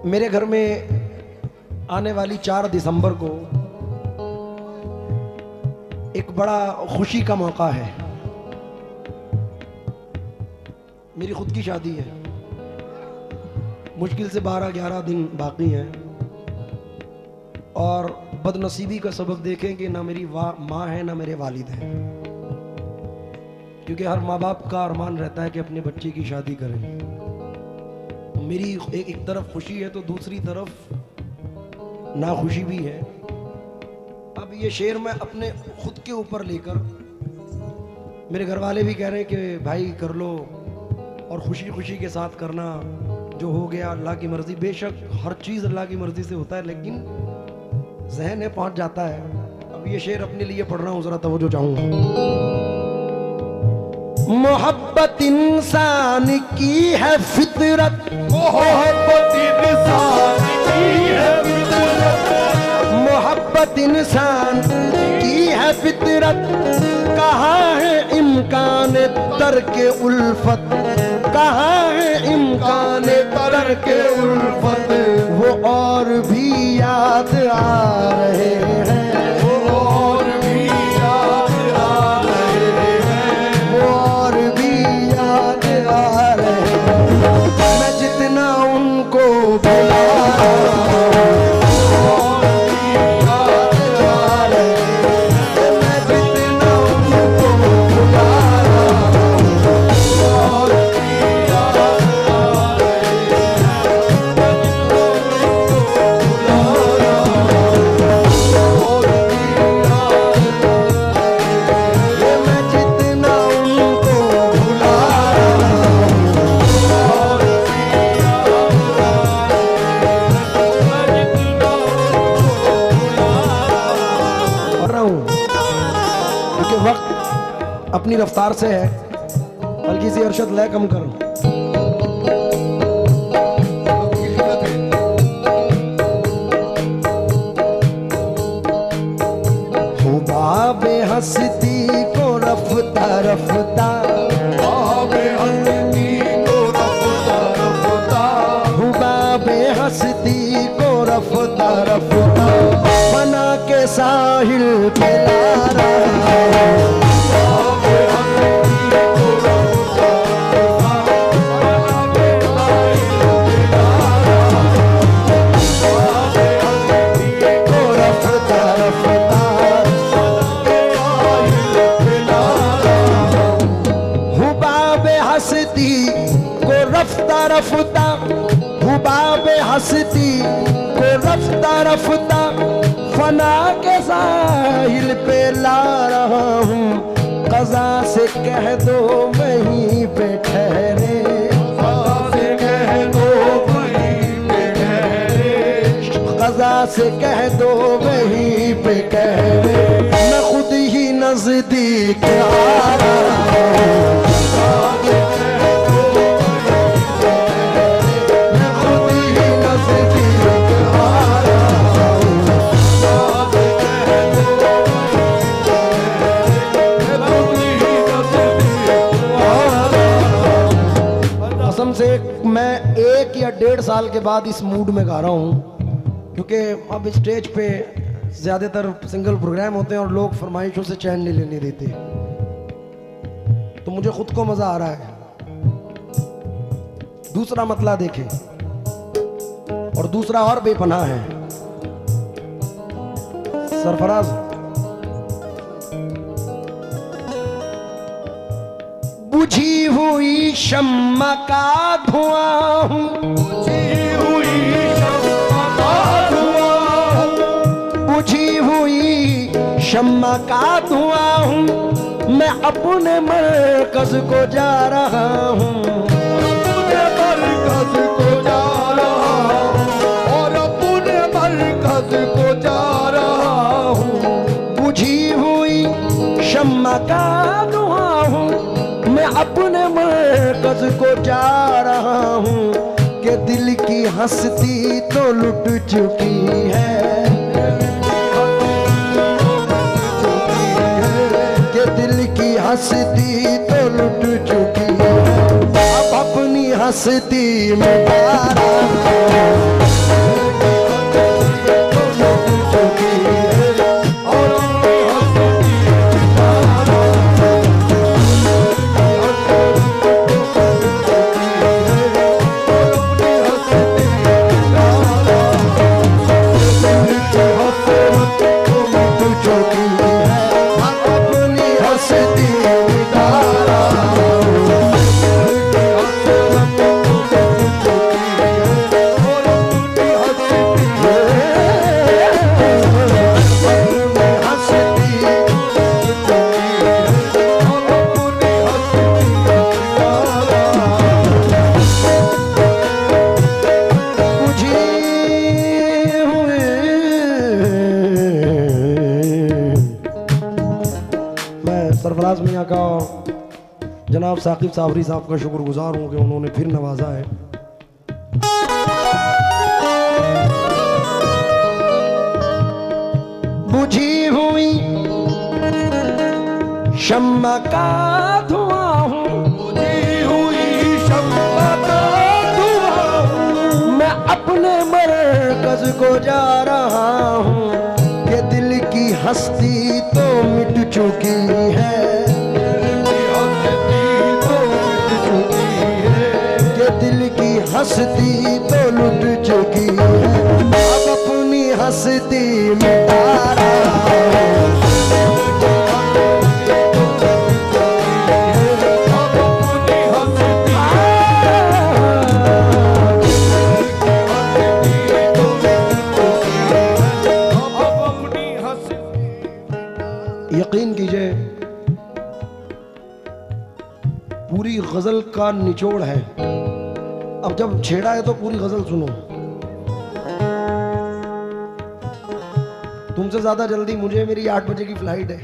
मेरे घर में आने वाली 4 दिसंबर को एक बड़ा खुशी का मौका है। मेरी खुद की शादी है। मुश्किल से 12-11 दिन बाकी हैं और बदनसीबी का सबब देखें कि ना मेरी माँ है ना मेरे वालिद हैं, क्योंकि हर माँ बाप का अरमान रहता है कि अपने बच्चे की शादी करें। तो मेरी एक तरफ खुशी है तो दूसरी तरफ नाखुशी भी है। अब ये शेर मैं अपने खुद के ऊपर लेकर, मेरे घर वाले भी कह रहे हैं कि भाई कर लो और खुशी खुशी के साथ करना, जो हो गया अल्लाह की मर्जी। बेशक हर चीज़ अल्लाह की मर्जी से होता है, लेकिन जहन में पहुंच जाता है। अब ये शेर अपने लिए पढ़ रहा हूँ, जरा तवज्जो चाहूंगा। मोहब्बत इंसान की है फितरत, मोहब्बत इंसान की है फितरत, मोहब्बत इंसान की है फितरत। कहाँ है इम्कान तर्के उल्फत, कहाँ है इम्कान तर्के उल्फत। वो और भी याद आ रहे हैं, वो और भी याद आ रहे हैं, वो और भी याद आ रहे हैं। मैं जितना उनको बुला अपनी रफ्तार से है। हल्की सी अरशद लय कम करो। हुबाबे हस्ती को रफ्ता रफ्ता, हुबाबे हस्ती को रफ्ता रफ्ता, हुबाबे हस्ती को रफ्ता रफ्ता बना के साहिल पे ला रहा है। रफ्ता हुबाबे हस्ती को रफ्ता रफ्ता फना के साहिल पे ला रहा हूँ। क़ज़ा से कह दो वहीं पे ठहरे, क़ज़ा से कह दो वहीं पे ठहरे, क़ज़ा से कह दो वहीं पे ठहरे। मैं खुद ही नज़दीक आ रहा हूँ। से मैं 1 या 1.5 साल के बाद इस मूड में गा रहा हूँ, क्योंकि अब स्टेज पे ज़्यादातर सिंगल प्रोग्राम होते हैं और लोग फरमाइशों से चैन नहीं लेने देते, तो मुझे खुद को मज़ा आ रहा है। दूसरा मतला देखें, और दूसरा और बेपनाह है। सरफराज बुझी हुई शम्मा का धुआं हूँ, बुझी हुई शम्मा का धुआं हूँ, बुझी हुई शम्मा का धुआं हूँ। मैं अपने मरकज़ को जा रहा हूँ, अपने मरकज़ को जा रहा हूँ, और अपने मरकज़ को जा रहा हूँ। बुझी हुई शम्मा का धुआं हूँ, मैं अपने मरकज़ को जा रहा हूँ। कि दिल की हस्ती तो लुट चुकी है, कि दिल की हस्ती तो लुट चुकी है। अब अपनी हस्ती में सरफराज मियाँ का और जनाब साकिब साबरी साहब का शुक्रगुजार हूँ कि उन्होंने फिर नवाजा है। बुझी हुई शम्मा का धुआं हूँ, बुझी हुई शम्मा का धुआं हूँ, मैं अपने मरकज को जा रहा हूँ कि दिल की हस्ती तो मिट चुकी है, दिल की हस्ती तो लुट चुकी है, अब अपनी हस्ती मिटा रहा है। यकीन कीजिए पूरी गजल का निचोड़ है। अब जब छेड़ा है तो पूरी गजल सुनो। तुमसे ज्यादा जल्दी मुझे, मेरी 8 बजे की फ्लाइट है।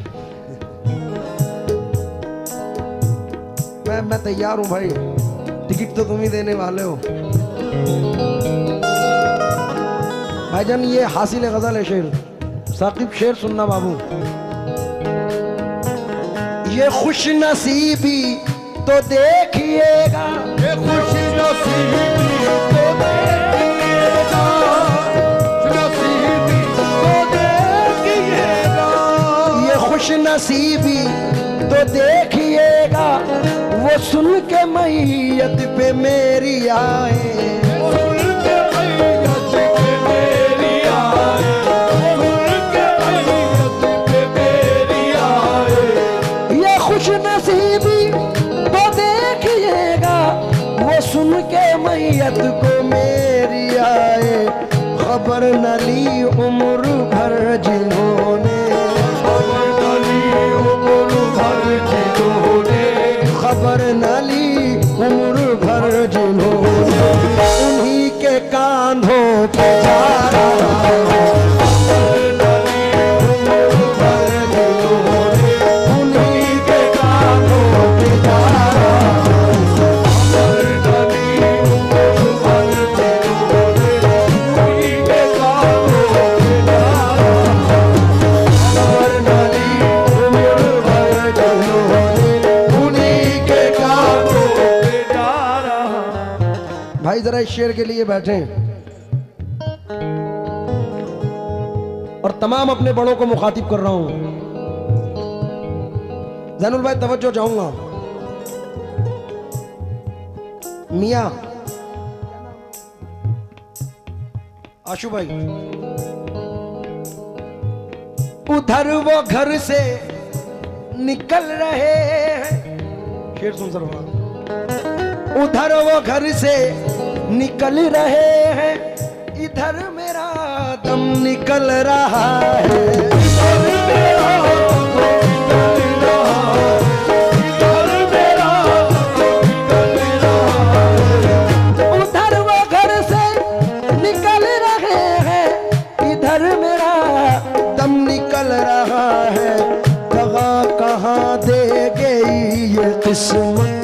मैं तैयार हूं भाई, टिकट तो तुम ही देने वाले हो। भाईजान ये हासिल गजल है शेर। साकिब शेर सुनना बाबू। ये खुश नसीबी तो देखिएगा, ये खुश नसीबी तो देखिएगा, नसीबी तो देखिएगा, ये खुश नसीबी तो देखिएगा, वो सुन के मैयत पे मेरी आए, सुन के मैयत पे मेरी आए, सुन के मैयत पे मेरी आए, ये खुश नसीबी सुन के मैयत को मेरी आए, खबर न ली उम्र भर जिन्होंने, खबर न ली उम्र भर जिन्होंने, खबर न ली उम्र भर जिन्होंने, उन्हीं के कांधों पे जा रहा है। भाई जरा इस शेर के लिए बैठें और तमाम अपने बड़ों को मुखातिब कर रहा हूं। जैनुल भाई तवज्जो चाहूंगा। मियां आशु भाई, उधर वो घर से निकल रहे हैं, शेर सुन सर। उधर वो घर से निकल रहे हैं, इधर मेरा दम निकल रहा है, इधर मेरा दम निकल रहा है, इधर मेरा दम निकल रहा है, उधर वो घर से निकल रहे हैं, इधर मेरा दम निकल रहा है, दगा कहाँ दे गई ये किस्मत,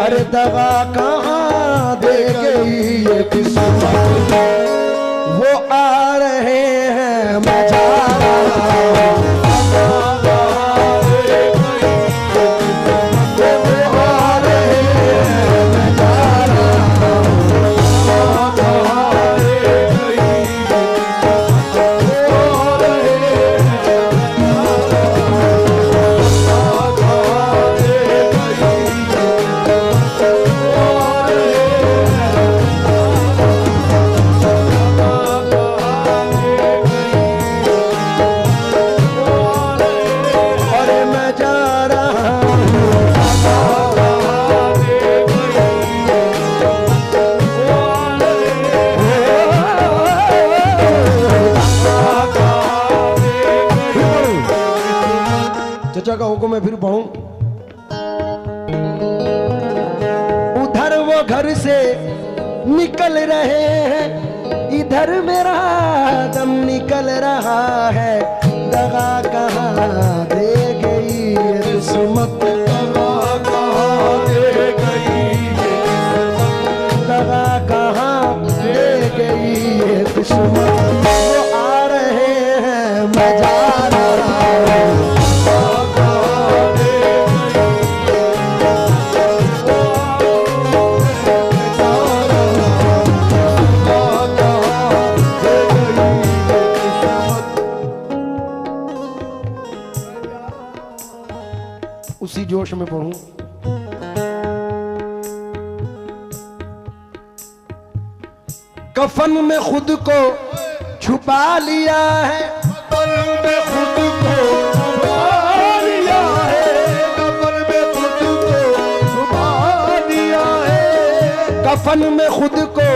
अरे दगा कहाँ दे गई ये किस्मत, वो आ रहे हैं मैं जा रहा हूँ, वो आ रहे हैं मैं जा रहा हूँ, चचा का हुक्म मैं फिर पढ़ूं। उधर वो घर से निकल रहे हैं, इधर मेरा दम निकल रहा है, दगा कहाँ दे गई ये किस्मत, दगा कहाँ दे गई ये किस्मत, दगा कहाँ दे गई ये किस्मत। वो आ रहे हैं मैं जा रहा हूँ, उसी जोश में पढ़ूं। कफन में खुद को छुपा लिया है, कफन में खुद को छुपा लिया है, कफन में खुद को छुपा लिया है, कफन में खुद को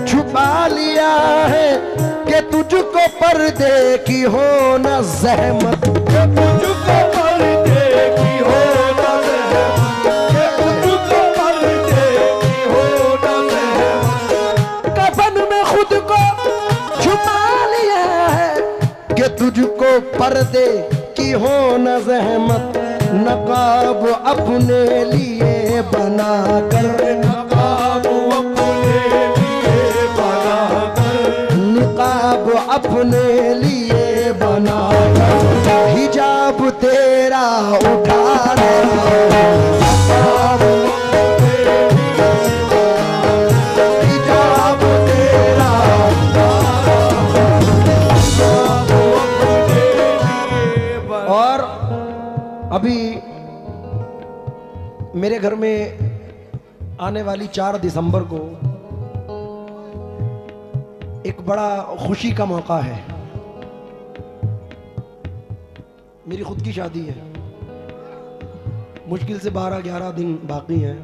छुपा लिया है कि तुझको पर्दे की हो न ज़हमत, कि तुझको पर्दे की हो न ज़हमत, कि तुझको पर्दे की हो न ज़हमत। कफन में खुद को छुपा लिया है कि तुझको पर्दे की हो न ज़हमत। नकाब अपने लिए बना कर, नकाब अपने लिए बना कर, निकाब अपने लिए बना कर, हिजाब तेरा उठा रहा हूँ, हिजाब तेरा उठा रहा हूँ। और अभी मेरे घर में आने वाली 4 दिसंबर को एक बड़ा खुशी का मौका है। मेरी खुद की शादी है, मुश्किल से 12-11 दिन बाकी हैं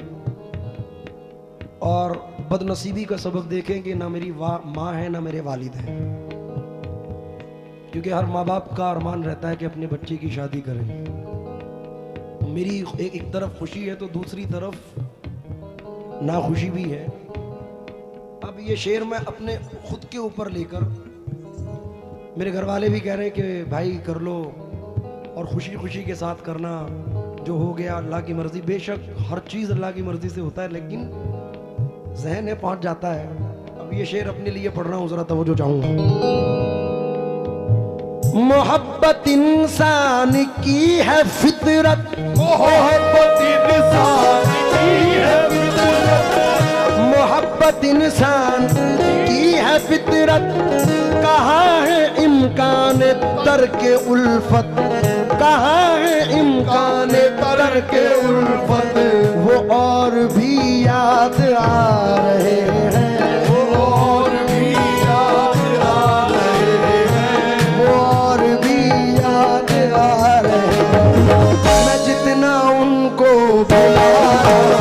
और बदनसीबी का सबक देखें कि ना मेरी माँ है ना मेरे वालिद हैं, क्योंकि हर माँ बाप का अरमान रहता है कि अपने बच्चे की शादी करें। तो मेरी एक तरफ खुशी है तो दूसरी तरफ नाखुशी भी है। अब ये शेर मैं अपने खुद के ऊपर लेकर, मेरे घर वाले भी कह रहे हैं कि भाई कर लो और खुशी खुशी के साथ करना, जो हो गया अल्लाह की मर्जी। बेशक हर चीज़ अल्लाह की मर्जी से होता है, लेकिन जहन में पहुंच जाता है। अब ये शेर अपने लिए पढ़ रहा हूँ, जरा तवज्जो चाहूँगा। मोहब्बत इंसान की है फितरत, मोहब्बत इंसान की है फितरत, मोहब्बत इंसान की है फितरत। कहाँ है इम्कान तर्क उल्फत, कहाँ है इम्कान तर्क उल्फत। वो और भी याद आ रहे हैं, वो और भी याद आ रहे हैं, वो और भी याद आ रहे हैं। मैं जितना उनको बुला रहा हूँ,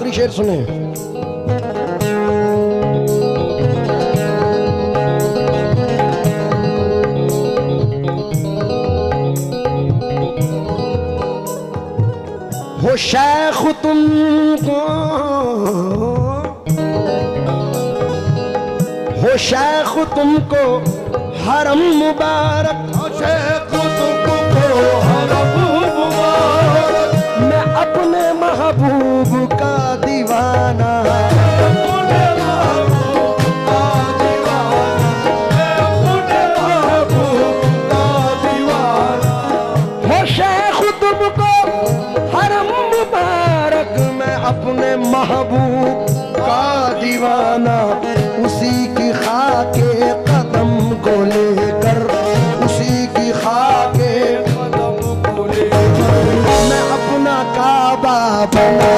शेर सुने। हो शेख तुमको, हो शेख तुमको हरम मुबारक, हो शेख तुमको हरम मुबारक। मैं अपने महबूब का दीवाना, अपने महबूब का दीवाना, मैं अपने महबूब का दीवाना। हो शेख तुमको हरम मुबारक, मैं अपने महबूब का दीवाना। उसी की खाके कदम को लेकर, उसी की खाके कदम को लेकर मैं अपना काबा बना